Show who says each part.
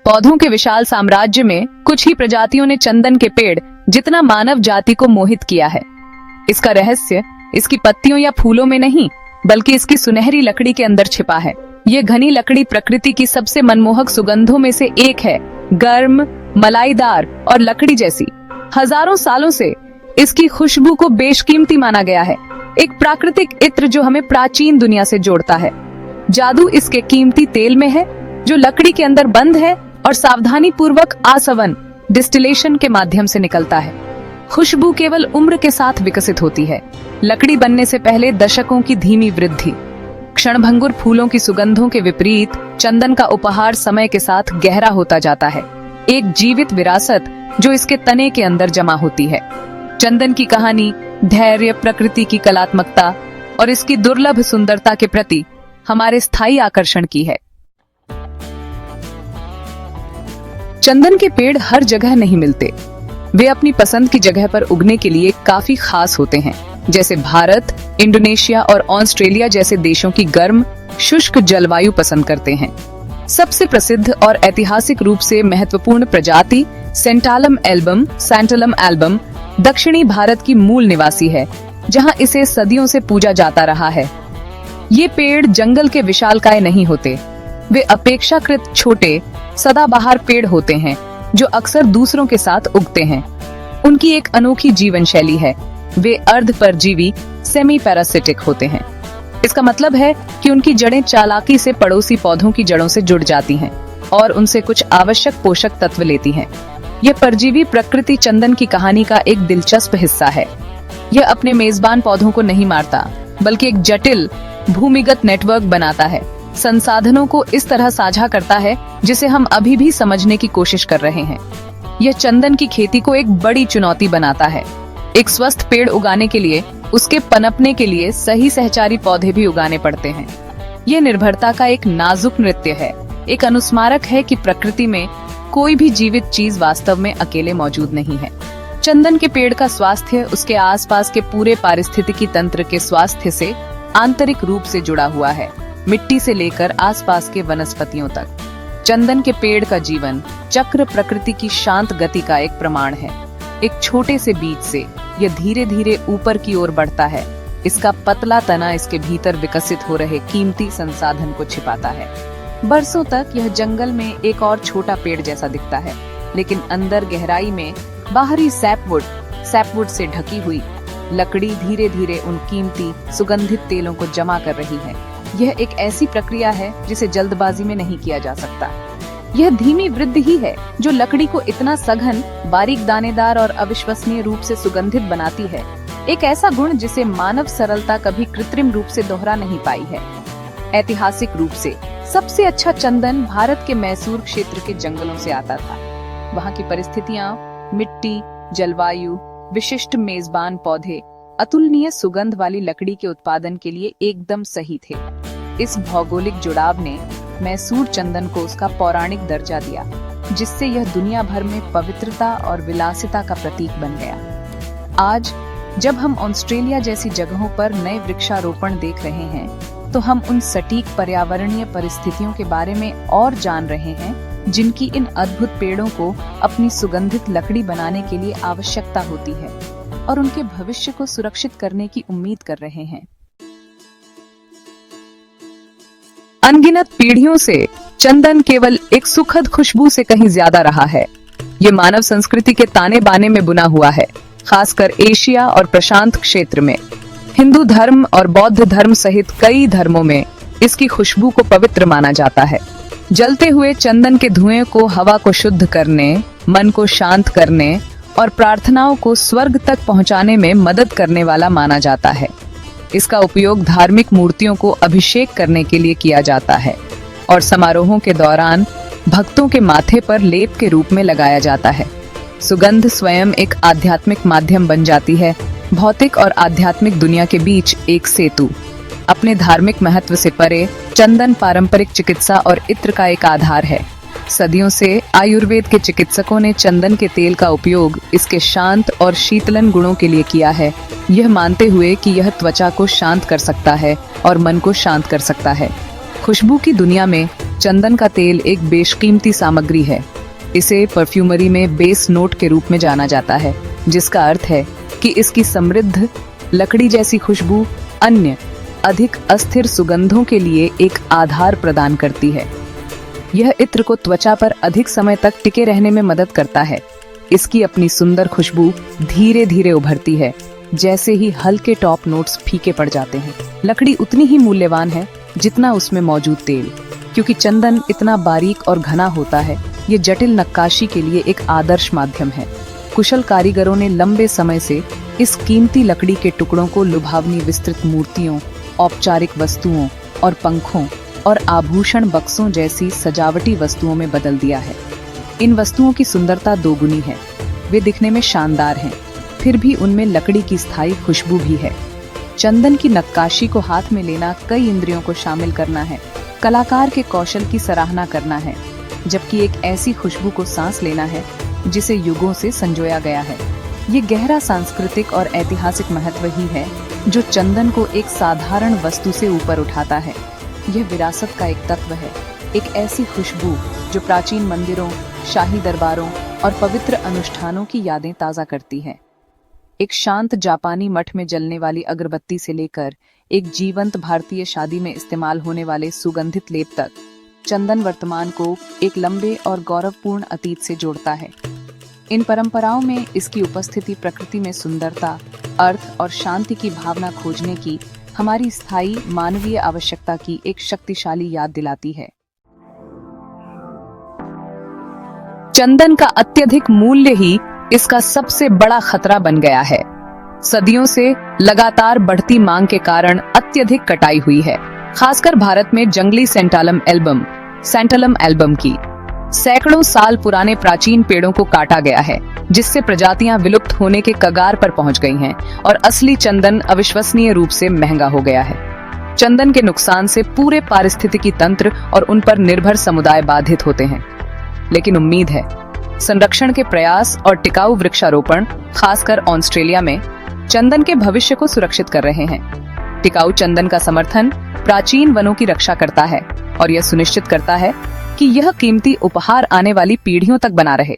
Speaker 1: पौधों के विशाल साम्राज्य में कुछ ही प्रजातियों ने चंदन के पेड़ जितना मानव जाति को मोहित किया है। इसका रहस्य इसकी पत्तियों या फूलों में नहीं, बल्कि इसकी सुनहरी लकड़ी के अंदर छिपा है। ये घनी लकड़ी प्रकृति की सबसे मनमोहक सुगंधों में से एक है। गर्म, मलाईदार और लकड़ी जैसी। हजारों सालों से इसकी खुशबू को बेशकीमती माना गया है। एक प्राकृतिक इत्र जो हमें प्राचीन दुनिया से जोड़ता है। जादू इसके कीमती तेल में है, जो लकड़ी के अंदर बंद है और सावधानी पूर्वक आसवन डिस्टिलेशन के माध्यम से निकलता है। खुशबू केवल उम्र के साथ विकसित होती है। लकड़ी बनने से पहले दशकों की धीमी वृद्धि। क्षणभंगुर फूलों की सुगंधों के विपरीत चंदन का उपहार समय के साथ गहरा होता जाता है। एक जीवित विरासत जो इसके तने के अंदर जमा होती है। चंदन की कहानी धैर्य, प्रकृति की कलात्मकता और इसकी दुर्लभ सुंदरता के प्रति हमारे स्थायी आकर्षण की है। चंदन के पेड़ हर जगह नहीं मिलते। वे अपनी पसंद की जगह पर उगने के लिए काफी खास होते हैं, जैसे भारत, इंडोनेशिया और ऑस्ट्रेलिया जैसे देशों की गर्म, शुष्क जलवायु पसंद करते हैं। सबसे प्रसिद्ध और ऐतिहासिक रूप से महत्वपूर्ण प्रजाति सैंटालम एल्बम दक्षिणी भारत की मूल निवासी है, जहां इसे सदियों से पूजा जाता रहा है। ये पेड़ जंगल के विशालकाय नहीं होते। वे अपेक्षाकृत छोटे, सदाबहार पेड़ होते हैं जो अक्सर दूसरों के साथ उगते हैं। उनकी एक अनोखी जीवन शैली है। वे अर्ध परजीवी सेमी पैरासिटिक होते हैं। इसका मतलब है कि उनकी जड़ें चालाकी से पड़ोसी पौधों की जड़ों से जुड़ जाती हैं और उनसे कुछ आवश्यक पोषक तत्व लेती हैं। यह परजीवी प्रकृति चंदन की कहानी का एक दिलचस्प हिस्सा है। यह अपने मेजबान पौधों को नहीं मारता, बल्कि एक जटिल भूमिगत नेटवर्क बनाता है। संसाधनों को इस तरह साझा करता है जिसे हम अभी भी समझने की कोशिश कर रहे हैं। यह चंदन की खेती को एक बड़ी चुनौती बनाता है। एक स्वस्थ पेड़ उगाने के लिए उसके पनपने के लिए सही सहचारी पौधे भी उगाने पड़ते हैं। यह निर्भरता का एक नाजुक नृत्य है, एक अनुस्मारक है कि प्रकृति में कोई भी जीवित चीज वास्तव में अकेले मौजूद नहीं है। चंदन के पेड़ का स्वास्थ्य उसके आसपास के पूरे पारिस्थितिकी तंत्र के स्वास्थ्य से आंतरिक रूप से जुड़ा हुआ है, मिट्टी से लेकर आसपास के वनस्पतियों तक। चंदन के पेड़ का जीवन चक्र प्रकृति की शांत गति का एक प्रमाण है। एक छोटे से बीज से यह धीरे धीरे ऊपर की ओर बढ़ता है। इसका पतला तना इसके भीतर विकसित हो रहे कीमती संसाधन को छिपाता है। बरसों तक यह जंगल में एक और छोटा पेड़ जैसा दिखता है, लेकिन अंदर गहराई में बाहरी सैपवुड से ढकी हुई लकड़ी धीरे धीरे उन कीमती सुगंधित तेलों को जमा कर रही है। यह एक ऐसी प्रक्रिया है जिसे जल्दबाजी में नहीं किया जा सकता। यह धीमी वृद्धि ही है जो लकड़ी को इतना सघन, बारीक, दानेदार और अविश्वसनीय रूप से सुगंधित बनाती है। एक ऐसा गुण जिसे मानव सरलता कभी कृत्रिम रूप से दोहरा नहीं पाई है। ऐतिहासिक रूप से सबसे अच्छा चंदन भारत के मैसूर क्षेत्र के जंगलों से आता था। वहाँ की परिस्थितियाँ, मिट्टी, जलवायु, विशिष्ट मेजबान पौधे, अतुलनीय सुगंध वाली लकड़ी के उत्पादन के लिए एकदम सही थे। इस भौगोलिक जुड़ाव ने मैसूर चंदन को उसका पौराणिक दर्जा दिया, जिससे यह दुनिया भर में पवित्रता और विलासिता का प्रतीक बन गया। आज जब हम ऑस्ट्रेलिया जैसी जगहों पर नए वृक्षारोपण देख रहे हैं, तो हम उन सटीक पर्यावरणीय परिस्थितियों के बारे में और जान रहे हैं जिनकी इन अद्भुत पेड़ों को अपनी सुगंधित लकड़ी बनाने के लिए आवश्यकता होती है, और उनके भविष्य को सुरक्षित करने की उम्मीद कर रहे हैं। अनगिनत पीढ़ियों से चंदन केवल एक सुखद खुशबू से कहीं ज्यादा रहा है। ये मानव संस्कृति के ताने बाने में बुना हुआ है, खासकर एशिया और प्रशांत क्षेत्र में। हिंदू धर्म और बौद्ध धर्म सहित कई धर्मों में इसकी खुशबू को पवित्र माना जाता है। जलते हुए चंदन के धुएं को हवा को शुद्ध करने, मन को शांत करने और प्रार्थनाओं को स्वर्ग तक पहुंचाने में मदद करने वाला माना जाता है। इसका उपयोग धार्मिक मूर्तियों को अभिषेक करने के लिए किया जाता है और समारोहों के दौरान भक्तों के माथे पर लेप के रूप में लगाया जाता है। सुगंध स्वयं एक आध्यात्मिक माध्यम बन जाती है, भौतिक और आध्यात्मिक दुनिया के बीच एक सेतु। अपने धार्मिक महत्व से परे चंदन पारंपरिक चिकित्सा और इत्र का एक आधार है। सदियों से आयुर्वेद के चिकित्सकों ने चंदन के तेल का उपयोग इसके शांत और शीतलन गुणों के लिए किया है, यह मानते हुए कि यह त्वचा को शांत कर सकता है और मन को शांत कर सकता है। खुशबू की दुनिया में चंदन का तेल एक बेशकीमती सामग्री है। इसे परफ्यूमरी में बेस नोट के रूप में जाना जाता है, जिसका अर्थ है कि इसकी समृद्ध लकड़ी जैसी खुशबू अन्य अधिक अस्थिर सुगंधों के लिए एक आधार प्रदान करती है। यह इत्र को त्वचा पर अधिक समय तक टिके रहने में मदद करता है। इसकी अपनी सुंदर खुशबू धीरे धीरे उभरती है जैसे ही हल्के टॉप नोट्स फीके पड़ जाते हैं। लकड़ी उतनी ही मूल्यवान है जितना उसमें मौजूद तेल, क्योंकि चंदन इतना बारीक और घना होता है। ये जटिल नक्काशी के लिए एक आदर्श माध्यम है। कुशल कारीगरों ने लंबे समय से इस कीमती लकड़ी के टुकड़ों को लुभावनी विस्तृत मूर्तियों, औपचारिक वस्तुओं और पंखों और आभूषण बक्सों जैसी सजावटी वस्तुओं में बदल दिया है। इन वस्तुओं की सुंदरता दोगुनी है। वे दिखने में शानदार हैं, फिर भी उनमें लकड़ी की स्थायी खुशबू भी है। चंदन की नक्काशी को हाथ में लेना कई इंद्रियों को शामिल करना है, कलाकार के कौशल की सराहना करना है, जबकि एक ऐसी खुशबू को सांस लेना है जिसे युगों से संजोया गया है। ये गहरा सांस्कृतिक और ऐतिहासिक महत्व ही है जो चंदन को एक साधारण वस्तु से ऊपर उठाता है। यह विरासत का एक तत्व है, एक ऐसी खुशबू जो प्राचीन मंदिरों, शाही दरबारों और पवित्र अनुष्ठानों की यादें ताज़ा करती है। एक शांत जापानी मठ में जलने वाली अगरबत्ती से लेकर एक जीवंत भारतीय शादी में इस्तेमाल होने वाले सुगंधित लेप तक, चंदन वर्तमान को एक लंबे और गौरवपूर्ण अतीत से जोड़ता है। इन परंपराओं में इसकी उपस्थिति प्रकृति में सुंदरता, अर्थ और शांति की भावना खोजने की हमारी स्थायी मानवीय आवश्यकता की एक शक्तिशाली याद दिलाती है। चंदन का अत्यधिक मूल्य ही इसका सबसे बड़ा खतरा बन गया है। सदियों से लगातार बढ़ती मांग के कारण अत्यधिक कटाई हुई है, खासकर भारत में जंगली सैंटालम एल्बम की। सैकड़ों साल पुराने प्राचीन पेड़ों को काटा गया है, जिससे प्रजातियां विलुप्त होने के कगार पर पहुंच गई हैं और असली चंदन अविश्वसनीय रूप से महंगा हो गया है। चंदन के नुकसान से पूरे पारिस्थितिकी तंत्र और उन पर निर्भर समुदाय बाधित होते हैं। लेकिन उम्मीद है, संरक्षण के प्रयास और टिकाऊ वृक्षारोपण, खासकर ऑस्ट्रेलिया में, चंदन के भविष्य को सुरक्षित कर रहे हैं। टिकाऊ चंदन का समर्थन प्राचीन वनों की रक्षा करता है और यह सुनिश्चित करता है कि यह कीमती उपहार आने वाली पीढ़ियों तक बना रहे।